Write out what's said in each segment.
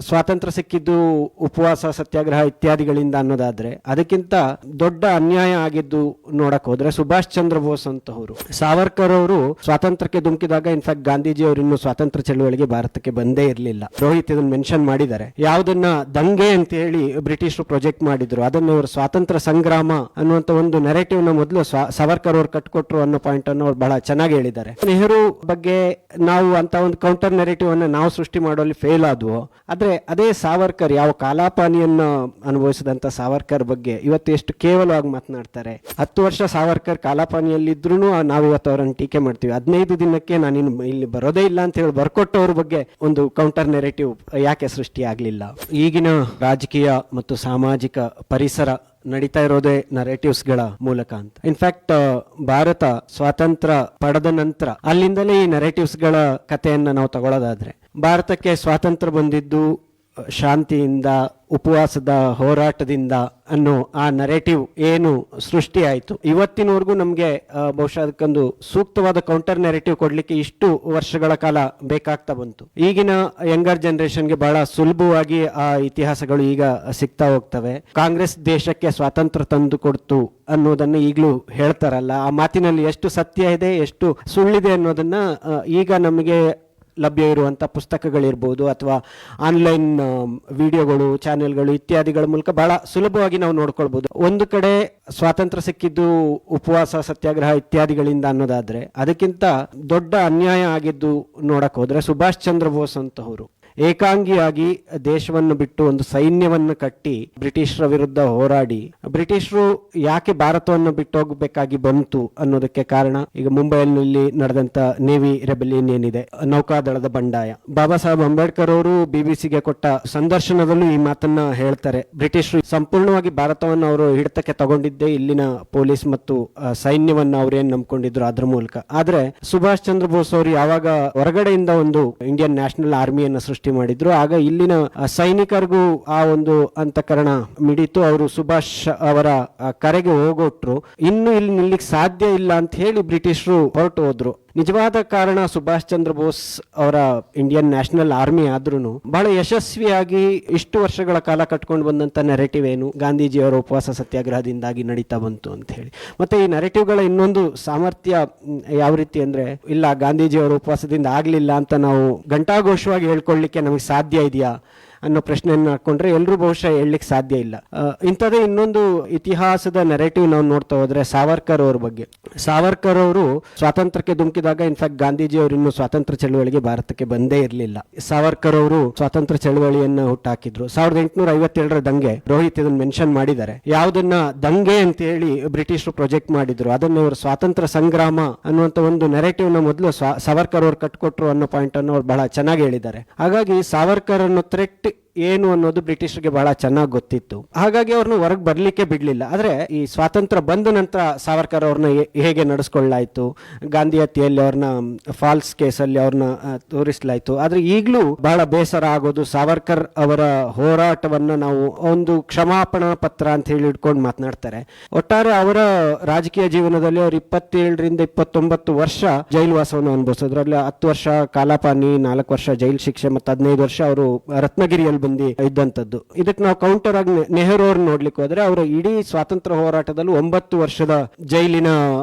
ಸ್ವಾತಂತ್ರ್ಯ ಸಿಕ್ಕಿದ್ದು ಉಪವಾಸ ಸತ್ಯಾಗ್ರಹ ಇತ್ಯಾದಿಗಳಿಂದ ಅನ್ನೋದಾದ್ರೆ, ಅದಕ್ಕಿಂತ ದೊಡ್ಡ ಅನ್ಯಾಯ ಆಗಿದ್ದು ನೋಡಕ್ ಹೋದ್ರೆ ಸುಭಾಷ್ ಚಂದ್ರ ಬೋಸ್ ಅಂತವರು. ಸಾವರ್ಕರ್ ಅವರು ಸ್ವಾತಂತ್ರ್ಯಕ್ಕೆ ಧುಮುಕಿದಾಗ ಇನ್ಫ್ಯಾಕ್ಟ್ ಗಾಂಧೀಜಿ ಅವರು ಇನ್ನು ಸ್ವಾತಂತ್ರ್ಯ ಚಳವಳಿಗೆ ಭಾರತಕ್ಕೆ ಬಂದೇ ಇರಲಿಲ್ಲ. ರೋಹಿತ್ ಇದನ್ನು ಮೆನ್ಷನ್ ಮಾಡಿದ್ದಾರೆ. ಯಾವುದನ್ನ ದಂಗೆ ಅಂತ ಹೇಳಿ ಬ್ರಿಟಿಷರು ಪ್ರೊಜೆಕ್ಟ್ ಮಾಡಿದ್ರು, ಅದನ್ನ ಇವರು ಸ್ವಾತಂತ್ರ್ಯ ಸಂಗ್ರಾಮ ಅನ್ನುವಂತ ಒಂದು ನೆರೆಟಿವ್ ನ ಮೊದಲು ಸಾವರ್ಕರ್ ಅವರು ಕಟ್ಕೊಟ್ರು ಅನ್ನೋ ಪಾಯಿಂಟ್ ಅನ್ನು ಅವ್ರು ಬಹಳ ಚೆನ್ನಾಗಿ ಹೇಳಿದ್ದಾರೆ. ನೆಹರು ಬಗ್ಗೆ ನಾವು ಅಂತ ಒಂದು ಕೌಂಟರ್ ನೆರೆಟಿವ್ ಅನ್ನ ನಾವು ಸೃಷ್ಟಿ ಮಾಡುವಲ್ಲಿ ಫೇಲ್ ಆದ್ವು. ಆದ್ರೆ ಅದೇ ಸಾವರ್ಕರ್, ಯಾವ ಕಾಲಾಪಾನಿಯನ್ನ ಅನುಭವಿಸಿದಂತ ಸಾವರ್ಕರ್ ಬಗ್ಗೆ ಇವತ್ತು ಎಷ್ಟು ಕೇವಲವಾಗಿ ಮಾತನಾಡ್ತಾರೆ. 10 ವರ್ಷ ಸಾವರ್ಕರ್ ಕಾಲಾಪಾನಿಯಲ್ಲಿದ್ರು ನಾವು ಇವತ್ತು ಅವರನ್ನು ಟೀಕೆ ಮಾಡ್ತೀವಿ. 15 ದಿನಕ್ಕೆ ನಾನು ಇಲ್ಲಿ ಬರೋದೇ ಇಲ್ಲ ಅಂತ ಹೇಳಿ ಬರ್ಕೊಟ್ಟವ್ರ ಬಗ್ಗೆ ಒಂದು ಕೌಂಟರ್ ನೆರೆಟಿವ್ ಯಾಕೆ ಸೃಷ್ಟಿ ಆಗ್ಲಿಲ್ಲ? ಈಗಿನ ರಾಜಕೀಯ ಮತ್ತು ಸಾಮಾಜಿಕ ಪರಿಸರ ನಡೀತಾ ಇರೋದೇ ನರೇಟಿವ್ಸ್ ಗಳ ಮೂಲಕ ಅಂತ. ಇನ್ಫ್ಯಾಕ್ಟ್ ಭಾರತ ಸ್ವಾತಂತ್ರ್ಯ ಪಡೆದ ನಂತರ ಅಲ್ಲಿಂದಲೇ ಈ ನರೇಟಿವ್ಸ್ ಗಳ ಕಥೆಯನ್ನ ನಾವು ತಗೊಳ್ಳೋದಾದ್ರೆ, ಭಾರತಕ್ಕೆ ಸ್ವಾತಂತ್ರ್ಯ ಬಂದಿದ್ದು ಶಾಂತಿಯಿಂದ, ಉಪವಾಸದ ಹೋರಾಟದಿಂದ ಅನ್ನೋ ಆ ನರೇಟಿವ್ ಏನು ಸೃಷ್ಟಿ ಆಯಿತು, ಇವತ್ತಿನವರೆಗೂ ನಮಗೆ ಬಹುಶಃ ಅದಕ್ಕೊಂದು ಸೂಕ್ತವಾದ ಕೌಂಟರ್ ನೆರೇಟಿವ್ ಕೊಡ್ಲಿಕ್ಕೆ ಇಷ್ಟು ವರ್ಷಗಳ ಕಾಲ ಬೇಕಾಗ್ತಾ ಬಂತು. ಈಗಿನ ಯಂಗರ್ ಜನರೇಷನ್ಗೆ ಬಹಳ ಸುಲಭವಾಗಿ ಆ ಇತಿಹಾಸಗಳು ಈಗ ಸಿಗ್ತಾ ಹೋಗ್ತವೆ. ಕಾಂಗ್ರೆಸ್ ದೇಶಕ್ಕೆ ಸ್ವಾತಂತ್ರ್ಯ ತಂದು ಕೊಡ್ತು ಅನ್ನೋದನ್ನ ಈಗಲೂ ಹೇಳ್ತಾರಲ್ಲ, ಆ ಮಾತಿನಲ್ಲಿ ಎಷ್ಟು ಸತ್ಯ ಇದೆ, ಎಷ್ಟು ಸುಳ್ಳಿದೆ ಅನ್ನೋದನ್ನ ಈಗ ನಮಗೆ ಲಭ್ಯ ಇರುವಂಥ ಪುಸ್ತಕಗಳಿರ್ಬೋದು ಅಥವಾ ಆನ್ಲೈನ್ ವಿಡಿಯೋಗಳು, ಚಾನೆಲ್ಗಳು ಇತ್ಯಾದಿಗಳ ಮೂಲಕ ಬಹಳ ಸುಲಭವಾಗಿ ನಾವು ನೋಡ್ಕೊಳ್ಬೋದು. ಒಂದು ಕಡೆ ಸ್ವಾತಂತ್ರ್ಯ ಸಿಕ್ಕಿದ್ದು ಉಪವಾಸ ಸತ್ಯಾಗ್ರಹ ಇತ್ಯಾದಿಗಳಿಂದ ಅನ್ನೋದಾದ್ರೆ, ಅದಕ್ಕಿಂತ ದೊಡ್ಡ ಅನ್ಯಾಯ ಆಗಿದ್ದು ನೋಡಕ್ ಹೋದ್ರೆ ಸುಭಾಷ್ ಚಂದ್ರ ಬೋಸ್ ಅಂತವರು ಏಕಾಂಗಿಯಾಗಿ ದೇಶವನ್ನು ಬಿಟ್ಟು ಒಂದು ಸೈನ್ಯವನ್ನು ಕಟ್ಟಿ ಬ್ರಿಟಿಷರ ವಿರುದ್ಧ ಹೋರಾಡಿ, ಬ್ರಿಟಿಷರು ಯಾಕೆ ಭಾರತವನ್ನು ಬಿಟ್ಟು ಹೋಗಬೇಕಾಗಿ ಬಂತು ಅನ್ನೋದಕ್ಕೆ ಕಾರಣ ಈಗ ಮುಂಬೈನಲ್ಲಿ ನಡೆದಂತ ನೇವಿ ರೆಬೆಲಿಯನ್ ಏನಿದೆ, ನೌಕಾದಳದ ಬಂಡಾಯ. ಬಾಬಾ ಸಾಹೇಬ್ ಅಂಬೇಡ್ಕರ್ ಅವರು ಬಿಬಿಸಿಗೆ ಕೊಟ್ಟ ಸಂದರ್ಶನದಲ್ಲೂ ಈ ಮಾತನ್ನ ಹೇಳ್ತಾರೆ. ಬ್ರಿಟಿಷರು ಸಂಪೂರ್ಣವಾಗಿ ಭಾರತವನ್ನು ಅವರು ಹಿಡಿತಕ್ಕೆ ತಗೊಂಡಿದ್ದೇ ಇಲ್ಲಿನ ಪೊಲೀಸ್ ಮತ್ತು ಸೈನ್ಯವನ್ನ ಅವ್ರೇನ್ ನಂಬ್ಕೊಂಡಿದ್ರು ಅದ್ರ ಮೂಲಕ. ಆದ್ರೆ ಸುಭಾಷ್ ಚಂದ್ರ ಬೋಸ್ ಅವರು ಯಾವಾಗ ಹೊರಗಡೆಯಿಂದ ಒಂದು ಇಂಡಿಯನ್ ನ್ಯಾಷನಲ್ ಆರ್ಮಿಯನ್ನ ಸೃಷ್ಟಿ ಮಾಡಿದ್ರು, ಆಗ ಇಲ್ಲಿನ ಸೈನಿಕರಿಗೂ ಆ ಒಂದು ಅಂತಃಕರಣ ಮಿಡಿತು. ಅವರು ಸುಭಾಷ್ ಅವರ ಕರೆಗೆ ಹೋಗೊಟ್ರು. ಇನ್ನು ಇಲ್ಲಿ ನಿಲ್ಲಿಕ್ ಸಾಧ್ಯ ಇಲ್ಲ ಅಂತ ಹೇಳಿ ಬ್ರಿಟಿಷರು ಹೊರಟು ಹೋದ್ರು. ನಿಜವಾದ ಕಾರಣ ಸುಭಾಷ್ ಚಂದ್ರ ಬೋಸ್ ಅವರ ಇಂಡಿಯನ್ ನ್ಯಾಷನಲ್ ಆರ್ಮಿ ಆದ್ರೂ ಬಹಳ ಯಶಸ್ವಿಯಾಗಿ ಇಷ್ಟು ವರ್ಷಗಳ ಕಾಲ ಕಟ್ಕೊಂಡು ಬಂದಂತ ನೆರೆಟಿವ್ ಏನು, ಗಾಂಧೀಜಿ ಅವರ ಉಪವಾಸ ಸತ್ಯಾಗ್ರಹದಿಂದಾಗಿ ನಡೀತಾ ಬಂತು ಅಂತ ಹೇಳಿ. ಮತ್ತೆ ಈ ನೆರೆಟಿವ್ಗಳ ಇನ್ನೊಂದು ಸಾಮರ್ಥ್ಯ ಯಾವ ರೀತಿ ಅಂದ್ರೆ, ಇಲ್ಲ ಗಾಂಧೀಜಿ ಅವರ ಉಪವಾಸದಿಂದ ಆಗ್ಲಿಲ್ಲ ಅಂತ ನಾವು ಘಂಟಾಘೋಷವಾಗಿ ಹೇಳ್ಕೊಳ್ಳಿಕ್ಕೆ ನಮಗೆ ಸಾಧ್ಯ ಇದೆಯಾ ಅನ್ನೋ ಪ್ರಶ್ನೆಯನ್ನು ಹಾಕೊಂಡ್ರೆ ಎಲ್ಲರೂ ಬಹುಶಃ ಹೇಳಲಿಕ್ಕೆ ಸಾಧ್ಯ ಇಲ್ಲ. ಇಂಥದೇ ಇನ್ನೊಂದು ಇತಿಹಾಸದ ನೆರೆಟಿವ್ ನಾವು ನೋಡ್ತಾ ಹೋದ್ರೆ ಸಾವರ್ಕರ್ ಅವ್ರ ಬಗ್ಗೆ. ಸಾವರ್ಕರ್ ಅವರು ಸ್ವಾತಂತ್ರ್ಯಕ್ಕೆ ಧುಮುಕಿದಾಗ ಇನ್ಫ್ಯಾಕ್ಟ್ ಗಾಂಧೀಜಿ ಅವರು ಇನ್ನು ಸ್ವಾತಂತ್ರ್ಯ ಚಳವಳಿಗೆ ಭಾರತಕ್ಕೆ ಬಂದೇ ಇರಲಿಲ್ಲ. ಸಾವರ್ಕರ್ ಅವರು ಸ್ವಾತಂತ್ರ್ಯ ಚಳವಳಿಯನ್ನ ಹುಟ್ಟಾಕಿದ್ರು. 1857ರ ದಂಗೆ, ರೋಹಿತ್ ಇದನ್ನು ಮೆನ್ಷನ್ ಮಾಡಿದ್ದಾರೆ. ಯಾವುದನ್ನ ದಂಗೆ ಅಂತ ಹೇಳಿ ಬ್ರಿಟಿಷರು ಪ್ರೊಜೆಕ್ಟ್ ಮಾಡಿದ್ರು, ಅದನ್ನ ಇವರು ಸ್ವಾತಂತ್ರ್ಯ ಸಂಗ್ರಾಮ ಅನ್ನುವಂತ ಒಂದು ನೆರೆಟಿವ್ ನ ಮೊದಲು ಸಾವರ್ಕರ್ ಅವರು ಕಟ್ಕೊಟ್ರು ಅನ್ನೋ ಪಾಯಿಂಟ್ ಅನ್ನು ಅವ್ರು ಬಹಳ ಚೆನ್ನಾಗಿ ಹೇಳಿದ್ದಾರೆ. ಹಾಗಾಗಿ ಸಾವರ್ಕರ್ ಅನ್ನೋ ಥ್ರೆಟ್ ಏನು ಅನ್ನೋದು ಬ್ರಿಟಿಷರಿಗೆ ಬಹಳ ಚೆನ್ನಾಗಿ ಗೊತ್ತಿತ್ತು. ಹಾಗಾಗಿ ಅವ್ರನ್ನ ಹೊರಗೆ ಬರ್ಲಿಕ್ಕೆ ಬಿಡ್ಲಿಲ್ಲ. ಆದ್ರೆ ಈ ಸ್ವಾತಂತ್ರ್ಯ ಬಂದ ನಂತರ ಸಾವರ್ಕರ್ ಅವ್ರನ್ನ ಹೇಗೆ ನಡೆಸ್ಕೊಳ್ಳಾಯ್ತು, ಗಾಂಧಿ ಹತ್ಯೆಯಲ್ಲಿ ಅವ್ರನ್ನ ಫಾಲ್ಸ್ ಕೇಸಲ್ಲಿ ಅವ್ರನ್ನ ತೋರಿಸಲಾಯ್ತು. ಆದ್ರೆ ಈಗಲೂ ಬಹಳ ಬೇಸರ ಆಗೋದು, ಸಾವರ್ಕರ್ ಅವರ ಹೋರಾಟವನ್ನ ನಾವು ಒಂದು ಕ್ಷಮಾಪಣಾ ಪತ್ರ ಅಂತ ಹೇಳಿ ಇಟ್ಕೊಂಡು ಮಾತನಾಡ್ತಾರೆ. ಒಟ್ಟಾರೆ ಅವರ ರಾಜಕೀಯ ಜೀವನದಲ್ಲಿ ಅವರು 27ರಿಂದ 29 ವರ್ಷ ಜೈಲು ವಾಸವನ್ನು ಅನುಭವಿಸಿದ್ರು. ಅಲ್ಲಿ 10 ವರ್ಷ ಕಾಲಾಪಾನಿ, 4 ವರ್ಷ ಜೈಲು ಶಿಕ್ಷೆ ಮತ್ತು 15 ವರ್ಷ ಅವರು ರತ್ನಗಿರಿಯಲ್ಲಿ ಬಂದು ಇದ್ದಂಥದ್ದು. ಇದಕ್ಕೆ ನಾವು ಕೌಂಟರ್ ಆಗಿ ನೆಹರು ಅವ್ರನ್ನ ನೋಡ್ಲಿಕ್ಕೆ ಹೋದ್ರೆ, ಅವರ ಇಡೀ ಸ್ವಾತಂತ್ರ್ಯ ಹೋರಾಟದಲ್ಲಿ 9 ವರ್ಷದ ಜೈಲಿನ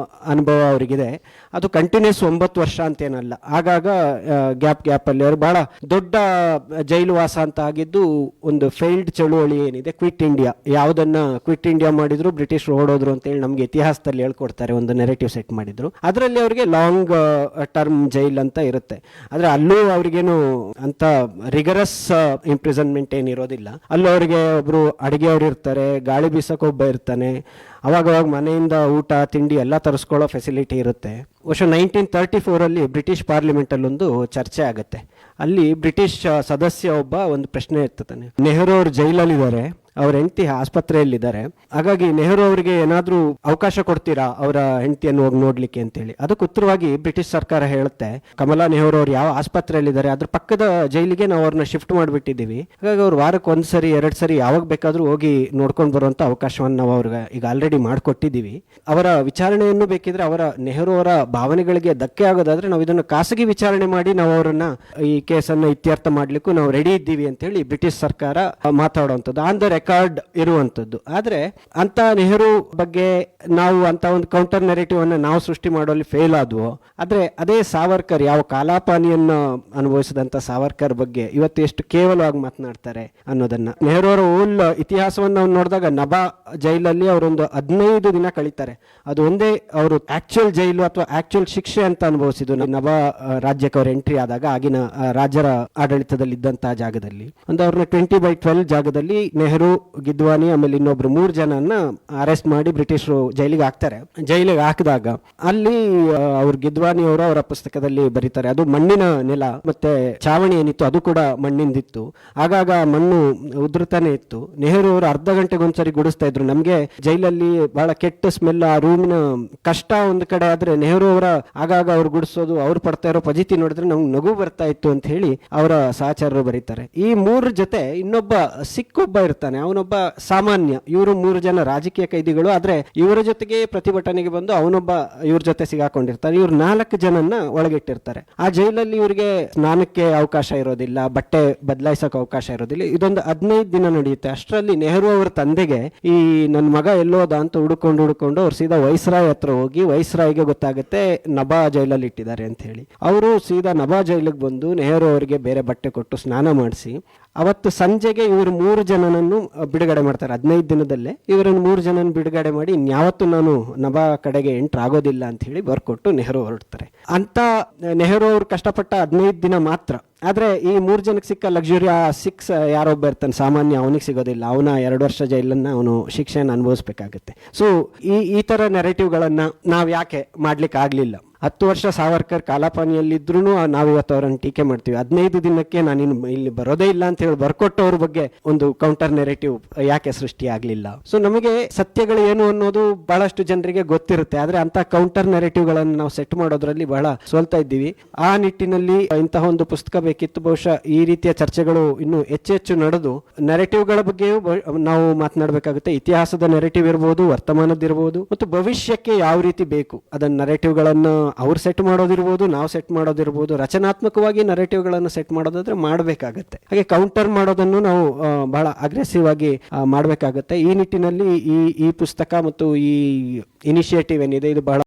ಅನುಭವ ಅವರಿಗಿದೆ. ಅದು ಕಂಟಿನ್ಯೂಸ್ 9 ವರ್ಷ ಅಂತೇನಲ್ಲ, ಆಗಾಗ ಗ್ಯಾಪ್ ಅಲ್ಲಿ ಅವರು ಬಹಳ ದೊಡ್ಡ ಜೈಲು ವಾಸ ಅಂತ ಆಗಿದ್ದು ಒಂದು ಫೇಲ್ಡ್ ಚಳುವಳಿ ಏನಿದೆ, ಕ್ವಿಟ್ ಇಂಡಿಯಾ. ಯಾವುದನ್ನ ಕ್ವಿಟ್ ಇಂಡಿಯಾ ಮಾಡಿದ್ರು ಬ್ರಿಟಿಷರು ಓಡೋದ್ರು ಅಂತ ಹೇಳಿ ನಮ್ಗೆ ಇತಿಹಾಸದಲ್ಲಿ ಹೇಳ್ಕೊಡ್ತಾರೆ, ಒಂದು ನೆರೆಟಿವ್ ಸೆಟ್ ಮಾಡಿದ್ರು. ಅದರಲ್ಲಿ ಅವರಿಗೆ ಲಾಂಗ್ ಟರ್ಮ್ ಜೈಲ್ ಅಂತ ಇರುತ್ತೆ. ಆದ್ರೆ ಅಲ್ಲೂ ಅವ್ರಿಗೇನು ಅಂತ ರಿಗರಸ್ ಇಂಪ್ರಿಸನ್ಮೆಂಟ್ ಏನಿರೋದಿಲ್ಲ. ಅಲ್ಲೂ ಅವರಿಗೆ ಒಬ್ರು ಅಡಿಗೆಯವ್ರು ಇರ್ತಾರೆ, ಗಾಳಿ ಬೀಸಕ್ ಒಬ್ಬ ಇರ್ತಾನೆ, ಅವಾಗ ಮನೆಯಿಂದ ಊಟ ತಿಂಡಿ ಎಲ್ಲ ತರಿಸ್ಕೊಳ್ಳೋ ಫೆಸಿಲಿಟಿ ಇರುತ್ತೆ. ವರ್ಷ 1934 ಬ್ರಿಟಿಷ್ ಪಾರ್ಲಿಮೆಂಟ್ ಅಲ್ಲಿ ಒಂದು ಚರ್ಚೆ ಆಗುತ್ತೆ. ಅಲ್ಲಿ ಬ್ರಿಟಿಷ್ ಸದಸ್ಯ ಒಬ್ಬ ಒಂದು ಪ್ರಶ್ನೆ ಎತ್ತುತ್ತಾನೆ, ನೆಹರು ಅವರು ಜೈಲಲ್ಲಿದ್ದಾರೆ, ಅವ್ರ ಹೆಂಡತಿ ಆಸ್ಪತ್ರೆಯಲ್ಲಿದ್ದಾರೆ, ಹಾಗಾಗಿ ನೆಹರು ಅವರಿಗೆ ಏನಾದ್ರೂ ಅವಕಾಶ ಕೊಡ್ತೀರಾ ಅವರ ಹೆಂಡತಿಯನ್ನು ಹೋಗಿ ನೋಡ್ಲಿಕ್ಕೆ ಅಂತೇಳಿ. ಅದಕ್ಕೆ ಉತ್ತರವಾಗಿ ಬ್ರಿಟಿಷ್ ಸರ್ಕಾರ ಹೇಳುತ್ತೆ, ಕಮಲಾ ನೆಹರು ಅವ್ರು ಯಾವ ಆಸ್ಪತ್ರೆಯಲ್ಲಿದ್ದಾರೆ ಅದ್ರ ಪಕ್ಕದ ಜೈಲಿಗೆ ನಾವು ಅವ್ರನ್ನ ಶಿಫ್ಟ್ ಮಾಡಿಬಿಟ್ಟಿದ್ದೀವಿ, ಹಾಗಾಗಿ ಅವ್ರು ವಾರಕ್ಕೆ 1 ಸರಿ 2 ಸರಿ ಯಾವಾಗ ಬೇಕಾದ್ರೂ ಹೋಗಿ ನೋಡ್ಕೊಂಡು ಬರುವಂತ ಅವಕಾಶವನ್ನು ನಾವು ಅವ್ರಿಗೆ ಈಗ ಆಲ್ರೆಡಿ ಮಾಡಿಕೊಟ್ಟಿದ್ದೀವಿ. ಅವರ ವಿಚಾರಣೆಯನ್ನು ಬೇಕಿದ್ರೆ ಅವರ ನೆಹರು ಅವರ ಭಾವನೆಗಳಿಗೆ ಧಕ್ಕೆ ಆಗೋದಾದ್ರೆ ನಾವು ಇದನ್ನು ಖಾಸಗಿ ವಿಚಾರಣೆ ಮಾಡಿ ನಾವು ಅವರನ್ನ ಈ ಕೇಸನ್ನು ಇತ್ಯರ್ಥ ಮಾಡ್ಲಿಕ್ಕೂ ನಾವು ರೆಡಿ ಇದ್ದೀವಿ ಅಂತ ಹೇಳಿ ಬ್ರಿಟಿಷ್ ಸರ್ಕಾರ ಮಾತಾಡುವಂಥದ್ದು, ಆನ್ ದ ರೆಕಾರ್ಡ್ ಇರುವಂಥದ್ದು. ಆದ್ರೆ ಅಂತ ನೆಹರು ಬಗ್ಗೆ ನಾವು ಅಂತ ಒಂದು ಕೌಂಟರ್ ನೆರೇಟಿವ್ ಅನ್ನ ನಾವು ಸೃಷ್ಟಿ ಮಾಡುವಲ್ಲಿ ಫೇಲ್ ಆದ್ವು. ಆದ್ರೆ ಅದೇ ಸಾವರ್ಕರ್, ಯಾವ ಕಾಲಾಪಾನಿಯನ್ನು ಅನುಭವಿಸಿದಂತ ಸಾವರ್ಕರ್ ಬಗ್ಗೆ ಇವತ್ತು ಎಷ್ಟು ಕೇವಲವಾಗಿ ಮಾತನಾಡ್ತಾರೆ ಅನ್ನೋದನ್ನ, ನೆಹರು ಅವರ ಓಲ್ ಇತಿಹಾಸವನ್ನು ನಾವು ನೋಡಿದಾಗ ನಭಾ ಜೈಲಲ್ಲಿ ಅವರೊಂದು 15 ದಿನ ಕಳೀತಾರೆ. ಅದು ಒಂದೇ ಅವರು ಆಕ್ಚುಯಲ್ ಜೈಲು ಅಥವಾ ಆಕ್ಚುಯಲ್ ಶಿಕ್ಷೆ ಅಂತ ಅನುಭವಿಸಿದ್ದು. ನಭಾ ರಾಜ್ಯಕ್ಕೆ ಅವ್ರ ಎಂಟ್ರಿ ಆದಾಗ ಆಗಿನ ರಾಜರ ಆಡಳಿತದಲ್ಲಿ ಇದ್ದಂತಹ ಜಾಗದಲ್ಲಿ ಒಂದು ಅವ್ರನ್ನ 20/12 ಜಾಗದಲ್ಲಿ ನೆಹರು, ಗಿದ್ವಾನಿ ಆಮೇಲೆ ಇನ್ನೊಬ್ರು 3 ಜನನ್ನ ಅರೆಸ್ಟ್ ಮಾಡಿ ಬ್ರಿಟಿಷರು ಜೈಲಿಗೆ ಹಾಕ್ತಾರೆ. ಜೈಲಿಗೆ ಹಾಕಿದಾಗ ಅಲ್ಲಿ ಅವ್ರ ಗಿದ್ವಾನಿ ಅವರು ಅವರ ಪುಸ್ತಕದಲ್ಲಿ ಬರೀತಾರೆ, ಅದು ಮಣ್ಣಿನ ನೆಲ ಮತ್ತೆ ಚಾವಣಿ ಏನಿತ್ತು ಅದು ಕೂಡ ಮಣ್ಣಿಂದಿತ್ತು, ಆಗಾಗ ಮಣ್ಣು ಉದುರ್ತಾನೆ ಇತ್ತು. ನೆಹರು ಅವರು ಅರ್ಧ ಗಂಟೆಗೊಂದ್ಸರಿ ಗುಡಿಸ್ತಾ ಇದ್ರು. ನಮ್ಗೆ ಜೈಲಲ್ಲಿ ಬಹಳ ಕೆಟ್ಟ ಸ್ಮೆಲ್, ಆ ರೂಮಿನ ಕಷ್ಟ ಒಂದು ಕಡೆ ಆದ್ರೆ ನೆಹರು ಅವರ ಆಗಾಗ ಅವ್ರು ಗುಡಿಸೋದು, ಅವ್ರು ಪಡ್ತಾ ಇರೋ ಫಜಿತಿ ನೋಡಿದ್ರೆ ನಮ್ಗೆ ನಗು ಬರ್ತಾ ಇತ್ತು ಅಂತ ಹೇಳಿ ಅವರ ಸಹಚರರು ಬರೀತಾರೆ. ಈ 3 ಜೊತೆ ಇನ್ನೊಬ್ಬ ಸಿಖ್ ಒಬ್ಬ ಇರ್ತಾನೆ, ಅವನೊಬ್ಬ ಸಾಮಾನ್ಯ. ಇವರು 3 ಜನ ರಾಜಕೀಯ ಕೈದಿಗಳು, ಆದ್ರೆ ಇವರ ಜೊತೆಗೆ ಪ್ರತಿಭಟನೆಗೆ ಬಂದು ಅವನೊಬ್ಬ ಇವ್ರ ಜೊತೆ ಸಿಗಾಕೊಂಡಿರ್ತಾನೆ. ಇವ್ರು 4 ಜನನ್ನ ಒಳಗಿಟ್ಟಿರ್ತಾರೆ. ಆ ಜೈಲಲ್ಲಿ ಇವರಿಗೆ ಸ್ನಾನಕ್ಕೆ ಅವಕಾಶ ಇರೋದಿಲ್ಲ, ಬಟ್ಟೆ ಬದಲಾಯಿಸಕ್ಕೆ ಅವಕಾಶ ಇರೋದಿಲ್ಲ. ಇದೊಂದು 15 ದಿನ ನಡೆಯುತ್ತೆ. ಅಷ್ಟರಲ್ಲಿ ನೆಹರು ಅವರ ತಂದೆಗೆ ಈ ನನ್ನ ಮಗ ಎಲ್ಲೋದ ಅಂತ ಹುಡುಕೊಂಡು ಅವ್ರು ಸೀದಾ ವೈಸ್ರಾಯ್ ಹತ್ರ ಹೋಗಿ, ವೈಸ್ರಾಯ್ಗೆ ಗೊತ್ತಾಗುತ್ತೆ ನಭಾ ಜೈಲಲ್ಲಿ ಇಟ್ಟಿದ್ದಾರೆ ಅಂತ ಹೇಳಿ. ಅವರು ಸೀದಾ ನಭಾ ಜೈಲಿಗೆ ಬಂದು ನೆಹರು ಅವರಿಗೆ ಬೇರೆ ಬಟ್ಟೆ ಕೊಟ್ಟು ಸ್ನಾನ ಮಾಡಿಸಿ ಅವತ್ತು ಸಂಜೆಗೆ ಇವರು 3 ಜನನನ್ನು ಬಿಡುಗಡೆ ಮಾಡ್ತಾರೆ. 15 ದಿನದಲ್ಲೇ ಇವರನ್ನು 3 ಜನನ ಬಿಡುಗಡೆ ಮಾಡಿ ಇನ್ಯಾವತ್ತು ನಾನು ನಭಾ ಕಡೆಗೆ ಎಂಟ್ರ್ ಆಗೋದಿಲ್ಲ ಅಂತ ಹೇಳಿ ಬರ್ಕೊಟ್ಟು ನೆಹರು ಹೊರಡ್ತಾರೆ. ಅಂತ ನೆಹರು ಅವರು ಕಷ್ಟಪಟ್ಟ 15 ದಿನ ಮಾತ್ರ. ಆದ್ರೆ ಈ 3 ಜನಕ್ಕೆ ಸಿಕ್ಕ ಲಕ್ಸುರಿ ಆ 6 ಯಾರೊಬ್ಬ ಇರ್ತಾನೆ ಸಾಮಾನ್ಯ, ಅವನಿಗೆ ಸಿಗೋದಿಲ್ಲ. ಅವನ 2 ವರ್ಷ ಜೈಲನ್ನ ಅವನು ಶಿಕ್ಷೆಯನ್ನು ಅನುಭವಿಸ್ಬೇಕಾಗತ್ತೆ. ಸೊ ಈ ತರ ನೆರೇಟಿವ್ಗಳನ್ನ ನಾವ್ ಯಾಕೆ ಮಾಡ್ಲಿಕ್ಕೆ ಆಗ್ಲಿಲ್ಲ? 10 ವರ್ಷ ಸಾವರ್ಕರ್ ಕಾಲಾಪಾನಿಯಲ್ಲಿದ್ರು ನಾವಿವತ್ತು ಅವರನ್ನು ಟೀಕೆ ಮಾಡ್ತೀವಿ. 15 ದಿನಕ್ಕೆ ನಾನು ಇಲ್ಲಿ ಬರೋದೇ ಇಲ್ಲ ಅಂತ ಹೇಳಿ ಬರ್ಕೊಟ್ಟವ್ರ ಬಗ್ಗೆ ಒಂದು ಕೌಂಟರ್ ನೆರೇಟಿವ್ ಯಾಕೆ ಸೃಷ್ಟಿ ಆಗ್ಲಿಲ್ಲ? ಸೊ ನಮಗೆ ಸತ್ಯಗಳು ಏನು ಅನ್ನೋದು ಬಹಳಷ್ಟು ಜನರಿಗೆ ಗೊತ್ತಿರುತ್ತೆ, ಆದ್ರೆ ಅಂತ ಕೌಂಟರ್ ನೆರೇಟಿವ್ ಗಳನ್ನು ನಾವು ಸೆಟ್ ಮಾಡೋದ್ರಲ್ಲಿ ಬಹಳ ಸೋಲ್ತಾ ಇದ್ದೀವಿ. ಆ ನಿಟ್ಟಿನಲ್ಲಿ ಇಂತಹ ಒಂದು ಪುಸ್ತಕ ಬೇಕಿತ್ತು. ಬಹುಶಃ ಈ ರೀತಿಯ ಚರ್ಚೆಗಳು ಇನ್ನು ಹೆಚ್ಚೆಚ್ಚು ನಡೆದು ನೆರೇಟಿವ್ಗಳ ಬಗ್ಗೆಯೂ ನಾವು ಮಾತನಾಡಬೇಕಾಗುತ್ತೆ. ಇತಿಹಾಸದ ನೆರೇಟಿವ್ ಇರಬಹುದು, ವರ್ತಮಾನದಿರಬಹುದು, ಮತ್ತು ಭವಿಷ್ಯಕ್ಕೆ ಯಾವ ರೀತಿ ಬೇಕು ಅದನ್ನ ನೆರೇಟಿವ್ಗಳನ್ನು ಅವ್ರು ಸೆಟ್ ಮಾಡೋದಿರ್ಬೋದು, ನಾವು ಸೆಟ್ ಮಾಡೋದಿರ್ಬೋದು. ರಚನಾತ್ಮಕವಾಗಿ ನರೇಟಿವ್ಗಳನ್ನು ಸೆಟ್ ಮಾಡೋದಾದ್ರೆ ಮಾಡಬೇಕಾಗತ್ತೆ. ಹಾಗೆ ಕೌಂಟರ್ ಮಾಡೋದನ್ನು ನಾವು ಬಹಳ ಅಗ್ರೆಸಿವ್ ಆಗಿ ಮಾಡಬೇಕಾಗತ್ತೆ. ಈ ನಿಟ್ಟಿನಲ್ಲಿ ಈ ಪುಸ್ತಕ ಮತ್ತು ಈ ಇನಿಷಿಯೇಟಿವ್ ಏನಿದೆ ಇದು ಬಹಳ